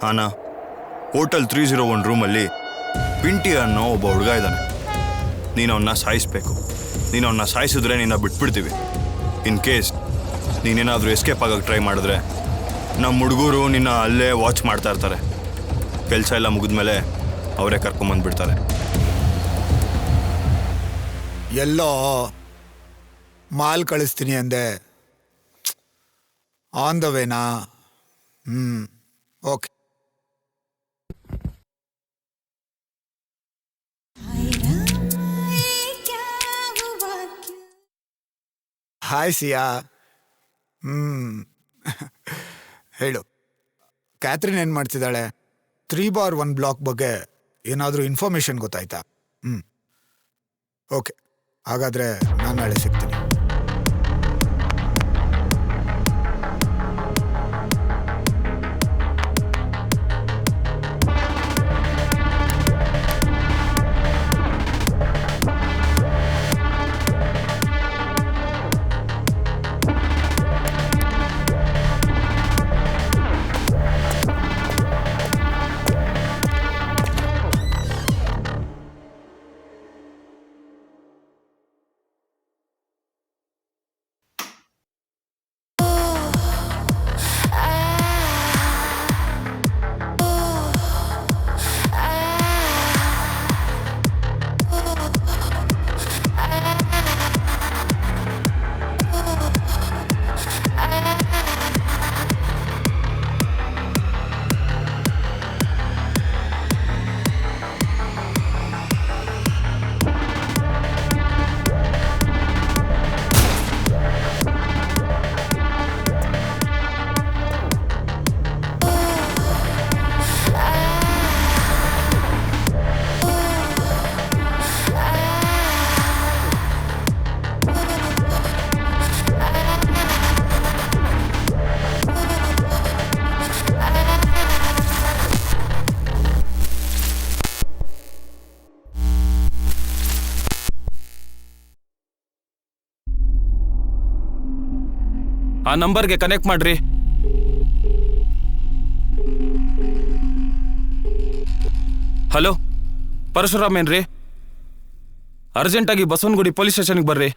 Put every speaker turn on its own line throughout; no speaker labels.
ಹಾನ hotel 301 ರೂಮಲ್ಲಿ ಪಿಂಟಿ ಅನ್ನೋ ಒಬ್ಬ ಹುಡುಗ ಇದ್ದಾನೆ. ನೀನು ಅವನ್ನ ಸಾಯಿಸ್ಬೇಕು. ನೀನು ಅವನ್ನ ಸಾಯಿಸಿದ್ರೆ ನಿನ್ನ ಬಿಟ್ಬಿಡ್ತೀವಿ. ಇನ್ ಕೇಸ್ ನೀನೇನಾದರೂ ಎಸ್ಕೇಪ್ ಆಗೋಕ್ಕೆ ಟ್ರೈ ಮಾಡಿದ್ರೆ ನಮ್ಮ ಹುಡುಗರು ನಿನ್ನ ಅಲ್ಲೇ ವಾಚ್ ಮಾಡ್ತಾ ಇರ್ತಾರೆ. ಕೆಲಸ ಎಲ್ಲ ಮುಗಿದ್ಮೇಲೆ ಅವರೇ ಕರ್ಕೊಂಬಂದ್ಬಿಡ್ತಾರೆ.
ಎಲ್ಲೋ ಮಾಲ್ ಕಳಿಸ್ತೀನಿ ಅಂದೆ, ಆನ್ ದ ವೇನಾ? ಓಕೆ. ಹಾಯ್ ಸಿಯಾ. ಹೇಳು, ಕ್ಯಾಥರಿನ್ ಏನು ಮಾಡ್ತಿದ್ದಾಳೆ? 3/1 ಬ್ಲಾಕ್ ಬಗ್ಗೆ ಏನಾದರೂ ಇನ್ಫಾರ್ಮೇಶನ್ ಗೊತ್ತಾಯ್ತಾ? ಓಕೆ, ಹಾಗಾದರೆ ನಾನು ನಾಳೆ ಸಿಗ್ತೀನಿ.
ಆ ನಂಬರ್ಗೆ ಕನೆಕ್ಟ್ ಮಾಡ್ರಿ. ಹಲೋ, ಪರಶುರಾಮ್ ಏನ್ರಿ? ಅರ್ಜೆಂಟಾಗಿ ಬಸವನಗುಡಿ ಪೊಲೀಸ್ ಸ್ಟೇಷನ್ಗೆ ಬರ್ರಿ.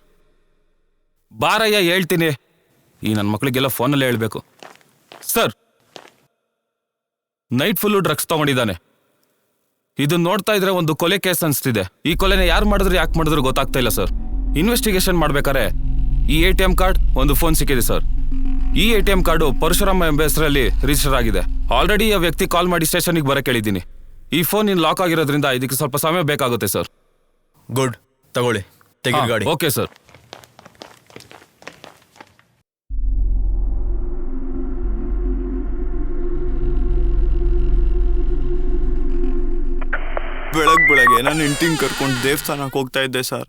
ಬಾರಯ್ಯ, ಹೇಳ್ತೀನಿ. ಈ ನನ್ನ ಮಕ್ಕಳಿಗೆಲ್ಲ ಫೋನಲ್ಲಿ ಹೇಳ್ಬೇಕು. ಸರ್, ನೈಟ್ ಫುಲ್ಲು ಡ್ರಗ್ಸ್ ತಗೊಂಡಿದ್ದಾನೆ. ಇದನ್ನ ನೋಡ್ತಾ ಇದ್ರೆ ಒಂದು ಕೊಲೆ ಕೇಸ್ ಅನ್ಸ್ತಿದೆ. ಈ ಕೊಲೆನ ಯಾರು ಮಾಡಿದ್ರು ಯಾಕೆ ಮಾಡಿದ್ರು ಗೊತ್ತಾಗ್ತಾ ಇಲ್ಲ ಸರ್. ಇನ್ವೆಸ್ಟಿಗೇಷನ್ ಮಾಡ್ಬೇಕಾರೆ ಈ ATM ಕಾರ್ಡ್, ಒಂದು ಫೋನ್ ಸಿಕ್ಕಿದೆ ಸರ್. ಈ ATM ಕಾರ್ಡು ಪರಶುರಾಮ ಎಂಬ ಹೆಸರಲ್ಲಿ ರಿಜಿಸ್ಟರ್ ಆಗಿದೆ. ಆಲ್ರೆಡಿ ಆ ವ್ಯಕ್ತಿ ಕಾಲ್ ಮಾಡಿ ಸ್ಟೇಷನ್ಗೆ ಬರಕ್ಕೆ ಹೇಳಿದ್ದೀನಿ. ಈ ಫೋನ್ ಇನ್ ಲಾಕ್ ಆಗಿರೋದ್ರಿಂದ ಇದಕ್ಕೆ ಸ್ವಲ್ಪ ಸಮಯ ಬೇಕಾಗುತ್ತೆ ಸರ್.
ಗುಡ್, ತಗೊಳ್ಳಿ, ತೆಗೀರಿ ಗಾಡಿ.
Okay sir.
ಬೆಳಗ್ಗೆ ನಾನು ಹೆಂಡ್ತಿಂಗ್ ಕರ್ಕೊಂಡು ದೇವಸ್ಥಾನಕ್ಕೆ ಹೋಗ್ತಾ ಇದ್ದೆ ಸರ್.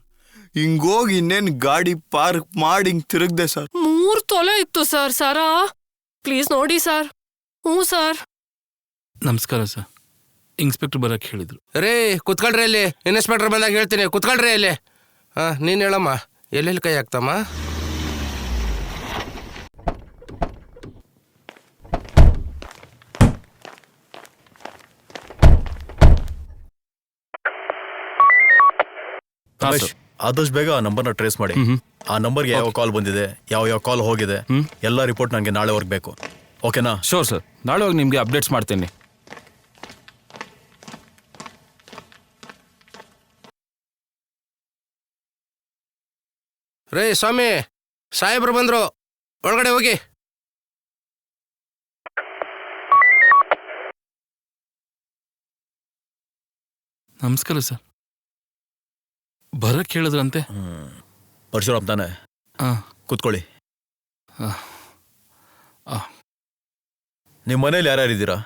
ಹಿಂಗೋಗಿ ಇನ್ನೇನು ಗಾಡಿ ಪಾರ್ಕ್ ಮಾಡಿ ಹಿಂಗ್ ತಿರುಗ್ದೆ ಸರ್.
3 ತೊಲೆ ಇತ್ತು ಸರ್. ಸರ ಪ್ಲೀಸ್ ನೋಡಿ ಸರ್. ಹ್ಞೂ ಸರ್.
ನಮಸ್ಕಾರ ಸರ್, ಇನ್ಸ್ಪೆಕ್ಟರ್ ಬರಕ್ಕೆ ಹೇಳಿದ್ರು.
ರೇ ಕುತ್ಕೊಳ್ರಿ ಅಲ್ಲಿ, ಇನ್ಸ್ಪೆಕ್ಟರ್ ಬಂದಾಗ ಹೇಳ್ತೀನಿ, ಕುತ್ಕೊಳ್ರಿ ಅಲ್ಲಿ. ನೀನು ಹೇಳಮ್ಮ, ಎಲ್ಲೆಲ್ಲಿ ಕೈ ಹಾಕ್ತಮ್ಮ?
ಆದಷ್ಟು ಬೇಗ ಆ ನಂಬರ್ನ ಟ್ರೇಸ್ ಮಾಡಿ. ಆ ನಂಬರ್ಗೆ ಯಾವ ಕಾಲ್ ಬಂದಿದೆ, ಯಾವ ಕಾಲ್ ಹೋಗಿದೆ, ಎಲ್ಲ ರಿಪೋರ್ಟ್ ನನಗೆ ನಾಳೆವರೆಗೆ ಬೇಕು. ಓಕೆನಾ?
ಶೋರ್ ಸರ್, ನಾಳೆವರೆಗೆ ನಿಮಗೆ ಅಪ್ಡೇಟ್ಸ್ ಮಾಡ್ತೀನಿ.
ರೇ ಸ್ವಾಮಿ, ಸಾಹೇಬ್ರು ಬಂದ್ರು, ಒಳಗಡೆ ಹೋಗಿ.
ನಮಸ್ಕಾರ ಸರ್, ಬರಕ್ಕೆ ಹೇಳಿದ್ರಂತೆ.
ಪರಶುರಾಮ್ ತಾನೆ? ಕೂತ್ಕೊಳ್ಳಿ. ನಿಮ್ಮ ಮನೇಲಿ ಯಾರ್ಯಾರಿದ್ದೀರಾ?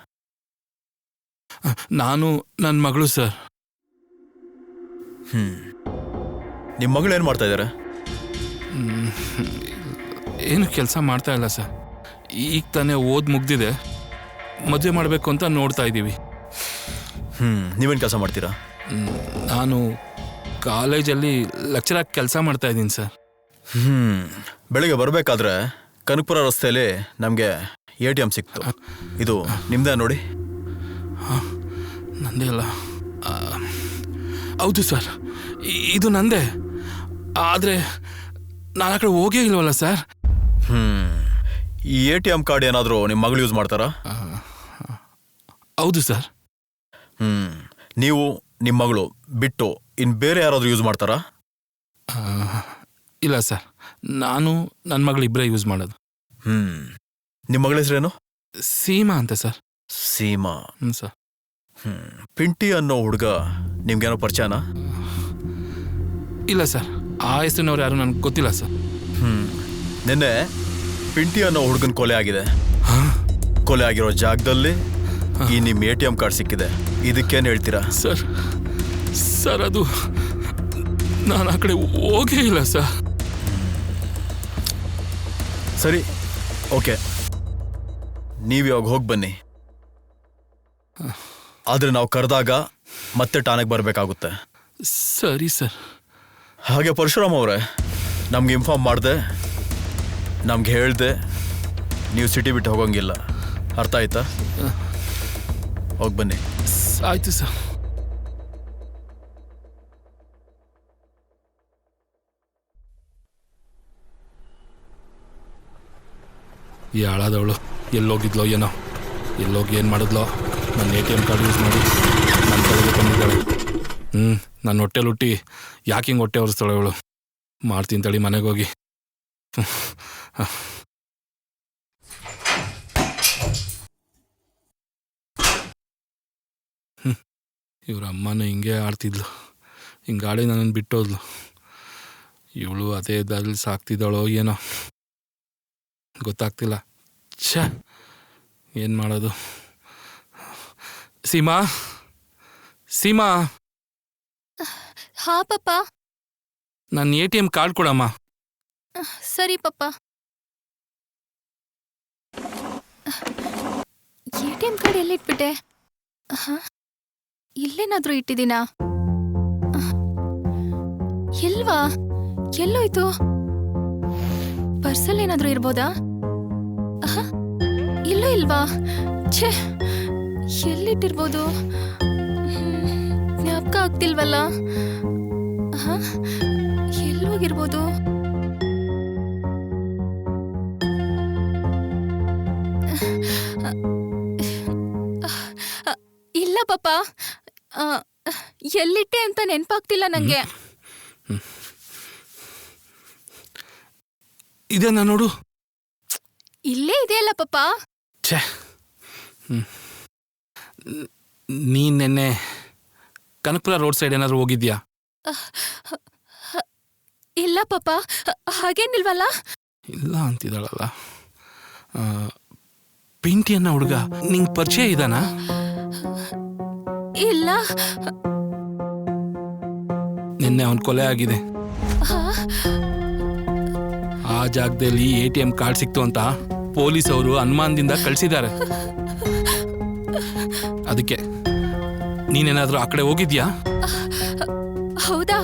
ನಾನು, ನನ್ನ ಮಗಳು ಸರ್.
ನಿಮ್ಮ ಮಗಳು ಏನು ಮಾಡ್ತಾ ಇದ್ದಾರೆ?
ಏನು ಕೆಲಸ ಮಾಡ್ತಾ ಇಲ್ಲ ಸರ್. ಈಗ ತಾನೇ ಓದ್ ಮುಗ್ದಿದೆ. ಮದುವೆ ಮಾಡಬೇಕು ಅಂತ ನೋಡ್ತಾ ಇದ್ದೀವಿ.
ನೀವೇನು ಕೆಲಸ ಮಾಡ್ತೀರಾ?
ನಾನು ಕಾಲೇಜಲ್ಲಿ ಲೆಕ್ಚರಾಗಿ ಕೆಲಸ ಮಾಡ್ತಾ ಇದ್ದೀನಿ ಸರ್.
ಬೆಳಿಗ್ಗೆ ಬರಬೇಕಾದ್ರೆ ಕನಕಪುರ ರಸ್ತೆಯಲ್ಲಿ ನಮಗೆ ATM ಸಿಕ್ತು. ಇದು ನಿಮ್ದೇ ನೋಡಿ.
ನಂದೇ ಅಲ್ಲ. ಹೌದು ಸರ್, ಇದು ನಂದೇ. ಆದರೆ ನಾನು ಆ ಕಡೆ ಹೋಗೇ ಇಲ್ವಲ್ಲ ಸರ್.
ಈ ATM ಕಾರ್ಡ್ ಏನಾದರೂ ನಿಮ್ಮ ಮಗಳು ಯೂಸ್ ಮಾಡ್ತಾರಾ?
ಹೌದು ಸರ್.
ನೀವು ನಿಮ್ಮ ಮಗಳು ಬಿಟ್ಟು ಇನ್ನು ಬೇರೆ ಯಾರಾದರೂ ಯೂಸ್ ಮಾಡ್ತಾರಾ?
ಇಲ್ಲ ಸರ್, ನಾನು ನನ್ನ ಮಗಳು ಇಬ್ಬರೇ ಯೂಸ್ ಮಾಡೋದು.
ನಿಮ್ಮ ಮಗಳ ಹೆಸರೇನು?
ಸೀಮಾ ಅಂತ ಸರ್.
ಸೀಮಾ.
ಸರ್.
ಪಿಂಟಿ ಅನ್ನೋ ಹುಡುಗ ನಿಮ್ಗೇನೋ ಪರಿಚಯನಾ?
ಇಲ್ಲ ಸರ್, ಆ ಹೆಸರಿನವ್ರು ಯಾರು ನನಗೆ ಗೊತ್ತಿಲ್ಲ ಸರ್.
ನಿನ್ನೆ ಪಿಂಟಿ ಅನ್ನೋ ಹುಡುಗನ ಕೊಲೆ ಆಗಿದೆ. ಕೊಲೆ ಆಗಿರೋ ಜಾಗದಲ್ಲಿ ಈ ನಿಮ್ಮ ATM ಕಾರ್ಡ್ ಸಿಕ್ಕಿದೆ. ಇದಕ್ಕೇನು ಹೇಳ್ತೀರಾ?
ಸರ್ ಸರ್ ಅದು ನಾನು ಆ ಕಡೆ ಹೋಗೇ ಇಲ್ಲ ಸರ್.
ಸರಿ, ಓಕೆ, ನೀವು ಇವಾಗ ಹೋಗಿ ಬನ್ನಿ. ಆದರೆ ನಾವು ಕರೆದಾಗ ಮತ್ತೆ ಠಾಣೆಗೆ ಬರಬೇಕಾಗುತ್ತೆ.
ಸರಿ ಸರ್.
ಹಾಗೆ ಪರಶುರಾಮ್ ಅವರೇ, ನಮ್ಗೆ ಇನ್ಫಾರ್ಮ್ ಮಾಡಿದೆ, ನಮ್ಗೆ ಹೇಳ್ದೆ, ನೀವು ಸಿಟಿ ಬಿಟ್ಟು ಹೋಗೋಂಗಿಲ್ಲ. ಅರ್ಥ ಆಯ್ತಾ? ಹೋಗಿ ಬನ್ನಿ.
ಆಯ್ತು ಸರ್. ಈ ಹಾಳಾದವಳು ಎಲ್ಲೋಗಿದ್ಲೋ ಏನೋ, ಎಲ್ಲೋಗಿ ಏನು ಮಾಡಿದ್ಲೋ. ನನ್ನ ATM ಕಾರ್ಡ್ ಯೂಸ್ ಮಾಡಿ ನನ್ನ ಕಡೆಗೆ ಬಂದಿದ್ದಾಳೆ. ನನ್ನ ಹೊಟ್ಟೆಲಿ ಹುಟ್ಟಿ ಯಾಕೆ ಹಿಂಗೆ ಹೊಟ್ಟೆ ಒರೆಸ್ತಾಳೆ ಅವಳು. ಮಾಡ್ತೀನಿ ತಡಿ ಮನೆಗೆ ಹೋಗಿ. ಇವ್ರ ಅಮ್ಮನೂ ಹಿಂಗೆ ಆಡ್ತಿದ್ಲು, ಹಿಂಗಾಡಿ ನನ್ನನ್ನು ಬಿಟ್ಟೋದ್ಲು. ಇವಳು ಅದೇ ದಾರಿಲಿ ಸಾಕ್ತಿದ್ದಾಳೋ ಏನೋ ಗೊತ್ತಾಗ್ತಿಲ್ಲ. ಛ, ಏನು ಮಾಡೋದು? ಸೀಮಾ, ಸೀಮಾ.
ಹಾ ಪಪ್ಪ.
ನನ್ನ ATM ಕಾರ್ಡ್ ಕೊಡಮ್ಮ.
ಸರಿ ಪಪ್ಪ. ATM ಕಾರ್ಡ್ ಎಲ್ಲಿಟ್ಬಿಟ್ಟೆ? ಇಲ್ಲೇನಾದ್ರೂ ಇಟ್ಟಿದ್ದೀನಾ? ಎಲ್ವಾ? ಎಲ್ಲೋಯ್ತು? ಪರ್ಸಲ್ ಏನಾದ್ರೂ ಇರ್ಬೋದಾ? ಇಲ್ಲೂ ಇಲ್ವಾ? ಛೇ, ಎಲ್ಲಿಟ್ಟಿರ್ಬೋದು? ಜ್ಞಾಪಕ ಆಗ್ತಿಲ್ವಲ್ಲ. ಎಲ್ಲೋಗಿರ್ಬೋದು? ಇಲ್ಲ ಪಾಪ, ಎಲ್ಲಿಟ್ಟೆ ಅಂತ ನೆನಪಾಗ್ತಿಲ್ಲ ನಂಗೆ.
ಇದನ್ನ ನೋಡು.
ಇಲ್ಲೇ ಇದೆಯಲ್ಲ ಪಾಪ.
ಛೇ, ನೀನ್ ನೆನ್ನೆ ಕನಕಪುರ ರೋಡ್ ಸೈಡ್ ಏನಾದ್ರು ಹೋಗಿದ್ಯಾ?
ಇಲ್ಲ ಪಾಪ, ಹಾಗೇನಿಲ್ವಲ್ಲ.
ಇಲ್ಲ ಅಂತಿದ್ದಾಳಲ್ಲ. ಪಿಂಟಿ ಅನ್ನೋ ಹುಡುಗ ನಿಂಗೆ ಪರಿಚಯ ಇದಾನ?
ಇಲ್ಲ.
ನಿನ್ನೆ ಅವನ್ ಕೊಲೆ ಆಗಿದೆ. ಆ ಜಾಗದಲ್ಲಿ ATM ಕಾರ್ಡ್ ಸಿಕ್ತು ಅಂತ ಪೊಲೀಸ್ ಅವರು ಅನುಮಾನದಿಂದ ಕಳ್ಸಿದ್ದಾರೆ. ಅದಕ್ಕೆ ನೀನೇನಾದ್ರೂ ಆ ಕಡೆ ಹೋಗಿದ್ಯಾ?
ಹೌದಾ?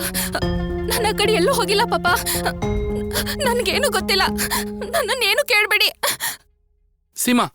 ನನ್ನ ಕಡೆ ಎಲ್ಲೂ ಹೋಗಿಲ್ಲ ಪಾಪ. ನನ್ಗೇನು ಗೊತ್ತಿಲ್ಲ, ನನ್ನನ್ನೇನು ಕೇಳಬೇಡಿ.
ಸೀಮಾ,